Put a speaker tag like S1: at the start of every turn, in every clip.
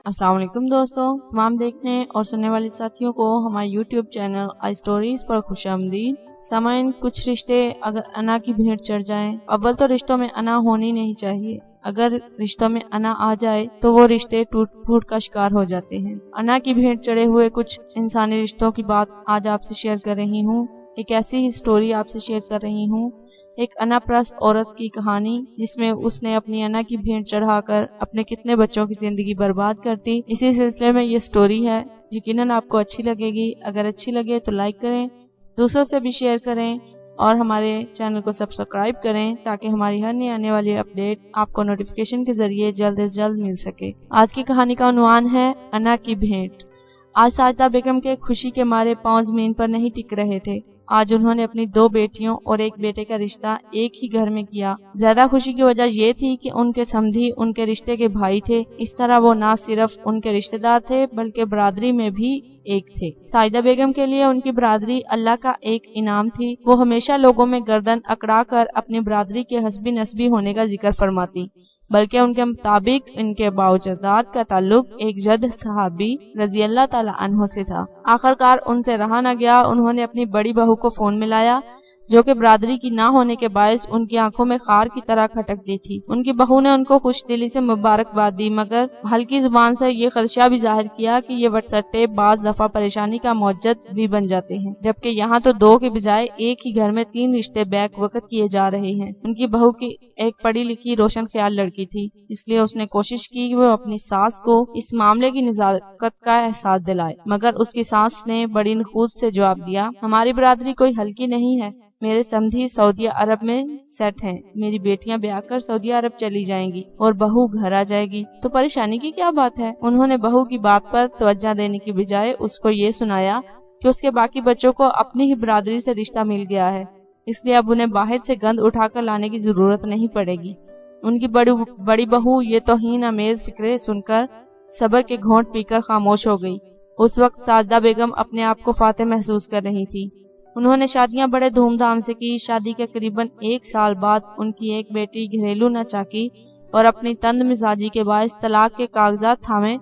S1: السلام علیکم دوستوں، تمام دیکھنے اور سننے والے ساتھیوں کو ہمارے یوٹیوب چینل آئی سٹوریز پر خوش آمدید۔ سامعین، کچھ رشتے اگر انا کی بھیٹ چڑھ جائیں، اول تو رشتوں میں انا ہونی نہیں چاہیے۔ اگر رشتوں میں انا آ جائے تو وہ رشتے ٹوٹ پھوٹ کا شکار ہو جاتے ہیں۔ انا کی بھیٹ چڑھے ہوئے کچھ انسانی رشتوں کی بات آج آپ سے شیئر کر رہی ہوں۔ ایک ایسی ہی سٹوری آپ سے شیئر کر رہی ہوں، ایک انا پرست عورت کی کہانی جس میں اس نے اپنی انا کی بھیٹ چڑھا کر اپنے کتنے بچوں کی زندگی برباد کر دی۔ اسی سلسلے میں یہ سٹوری ہے، یقیناً آپ کو اچھی لگے گی۔ اگر اچھی لگے تو لائک کریں، دوسروں سے بھی شیئر کریں اور ہمارے چینل کو سبسکرائب کریں تاکہ ہماری ہر نئی آنے والی اپڈیٹ آپ کو نوٹیفیکیشن کے ذریعے جلد از جلد مل سکے۔ آج کی کہانی کا عنوان ہے انا کی بھیٹ۔ آج ساجدہ بیگم کے خوشی کے مارے پاؤں زمین پر نہیں ٹک رہے تھے۔ آج انہوں نے اپنی 2 بیٹیوں اور 1 بیٹے کا رشتہ ایک ہی گھر میں کیا۔ زیادہ خوشی کی وجہ یہ تھی کہ ان کے سمدھی ان کے رشتے کے بھائی تھے۔ اس طرح وہ نہ صرف ان کے رشتہ دار تھے بلکہ برادری میں بھی ایک تھے۔ ساجدہ بیگم کے لیے ان کی برادری اللہ کا ایک انعام تھی۔ وہ ہمیشہ لوگوں میں گردن اکڑا کر اپنی برادری کے حسبی نسبی ہونے کا ذکر فرماتی، بلکہ ان کے مطابق ان کے باوجداد کا تعلق ایک جد صحابی رضی اللہ تعالی عنہ سے تھا۔ آخرکار ان سے رہا نہ گیا، انہوں نے اپنی بڑی بہو کو فون ملایا جو کہ برادری کی نہ ہونے کے باعث ان کی آنکھوں میں خار کی طرح کھٹک دی تھی۔ ان کی بہو نے ان کو خوش دلی سے مبارکباد دی، مگر ہلکی زبان سے یہ خدشہ بھی ظاہر کیا کہ یہ وٹسٹے بعض دفعہ پریشانی کا موجد بھی بن جاتے ہیں، جبکہ یہاں تو 2 کے بجائے ایک ہی گھر میں 3 رشتے بیک وقت کیے جا رہے ہیں۔ ان کی بہو کی ایک پڑھی لکھی روشن خیال لڑکی تھی، اس لیے اس نے کوشش کی کہ وہ اپنی ساس کو اس معاملے کی نزاکت کا احساس دلائے، مگر اس کی ساس نے بڑی نخوت سے جواب دیا، ہماری برادری کوئی ہلکی نہیں ہے، میرے سمدھی سعودی عرب میں سیٹ ہیں، میری بیٹیاں بیاہ کر سعودی عرب چلی جائیں گی اور بہو گھر آ جائے گی، تو پریشانی کی کیا بات ہے؟ انہوں نے بہو کی بات پر توجہ دینے کی بجائے اس کو یہ سنایا کہ اس کے باقی بچوں کو اپنی ہی برادری سے رشتہ مل گیا ہے، اس لیے اب انہیں باہر سے گند اٹھا کر لانے کی ضرورت نہیں پڑے گی۔ ان کی بڑی بہو یہ توہین امیز فکرے سن کر صبر کے گھونٹ پی کر خاموش ہو گئی۔ اس وقت ساجدہ بیگم اپنے آپ کو فاتح محسوس کر رہی تھی۔ انہوں نے شادیاں بڑے دھوم دھام سے کی۔ شادی کے قریباً 1 سال بعد ان کی ایک بیٹی گھریلو ناچاکی اور اپنی تند مزاجی کے باعث طلاق کے کاغذات تھامے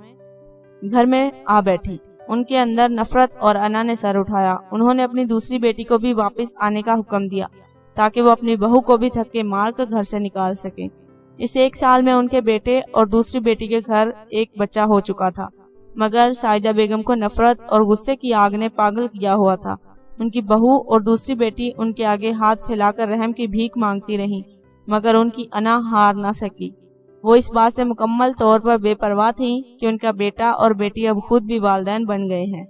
S1: گھر میں آ بیٹھی۔ ان کے اندر نفرت اور انا نے سر اٹھایا۔ انہوں نے اپنی دوسری بیٹی کو بھی واپس آنے کا حکم دیا تاکہ وہ اپنی بہو کو بھی دھکے مار کر گھر سے نکال سکیں۔ اس 1 سال میں ان کے بیٹے اور دوسری بیٹی کے گھر ایک بچہ ہو چکا تھا، مگر ساجدہ بیگم کو نفرت اور غصے کی آگ نے پاگل کیا ہوا تھا۔ ان کی بہو اور دوسری بیٹی ان کے آگے ہاتھ پھیلا کر رحم کی بھیک مانگتی رہیں، مگر ان کی انا ہار نہ سکی۔ وہ اس بات سے مکمل طور پر بے پرواہ تھیں کہ ان کا بیٹا اور بیٹی اب خود بھی والدین بن گئے ہیں۔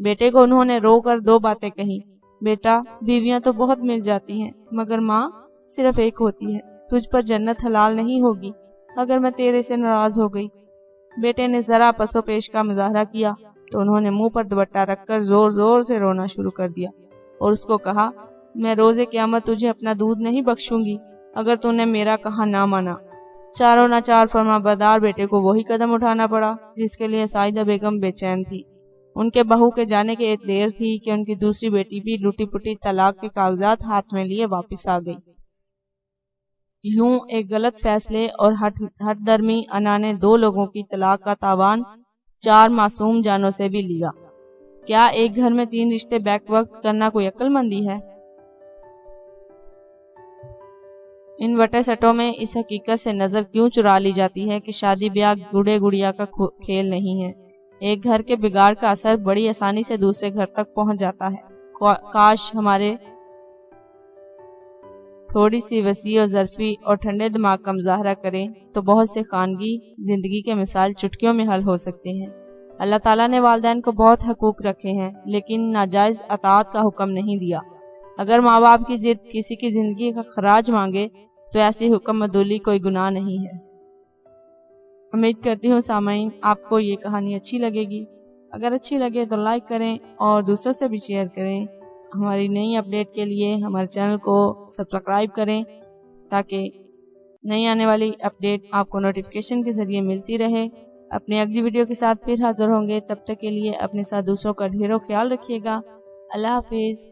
S1: بیٹے کو انہوں نے رو کر 2 باتیں کہیں، بیٹا، بیویاں تو بہت مل جاتی ہیں مگر ماں صرف ایک ہوتی ہے، تجھ پر جنت حلال نہیں ہوگی اگر میں تیرے سے ناراض ہو گئی۔ بیٹے نے ذرا پس و پیش کا مظاہرہ کیا تو انہوں نے منہ پر دوپٹہ رکھ کر زور زور سے رونا شروع کر دیا اور اس کو کہا، میں روز قیامت تجھے اپنا دودھ نہیں بخشوں گی اگر تو نے میرا کہا نہ مانا۔ چاروں ناچار فرما بردار بیٹے کو وہی قدم اٹھانا پڑا جس کے لیے ساجدہ بیگم بے چین تھی۔ ان کے بہو کے جانے کے ایک دیر تھی کہ ان کی دوسری بیٹی بھی لوٹی پٹی طلاق کے کاغذات ہاتھ میں لیے واپس آ گئی۔ یوں ایک غلط فیصلے اور ہٹ درمی انا نے 2 لوگوں کی طلاق کا تاوان 4 معصوم جانوں سے بھی لیا۔ کیا ایک گھر میں 3 رشتے بیک وقت کرنا کوئی عقل مندی ہے؟ ان وٹے سٹوں میں اس حقیقت سے نظر کیوں چرا لی جاتی ہے کہ شادی بیاہ گڑے گڑیا کا کھیل نہیں ہے۔ ایک گھر کے بگاڑ کا اثر بڑی آسانی سے دوسرے گھر تک پہنچ جاتا ہے۔ کاش ہمارے تھوڑی سی وسیع و ظرفی اور ٹھنڈے دماغ کا مظاہرہ کریں تو بہت سے خانگی زندگی کے مسائل چٹکیوں میں حل ہو سکتے ہیں۔ اللہ تعالیٰ نے والدین کو بہت حقوق رکھے ہیں لیکن ناجائز اطاعت کا حکم نہیں دیا۔ اگر ماں باپ کی ضد کسی کی زندگی کا خراج مانگے تو ایسی حکم عدولی کوئی گناہ نہیں ہے۔ امید کرتی ہوں سامعین آپ کو یہ کہانی اچھی لگے گی۔ اگر اچھی لگے تو لائک کریں اور دوسروں سے بھی شیئر کریں۔ ہماری نئی اپڈیٹ کے لیے ہمارے چینل کو سبسکرائب کریں تاکہ نئی آنے والی اپڈیٹ آپ کو نوٹیفیکیشن کے ذریعے ملتی رہے۔ اپنی اگلی ویڈیو کے ساتھ پھر حاضر ہوں گے، تب تک کے لیے اپنے ساتھ دوسروں کا ڈھیروں خیال رکھیے گا۔ اللہ حافظ۔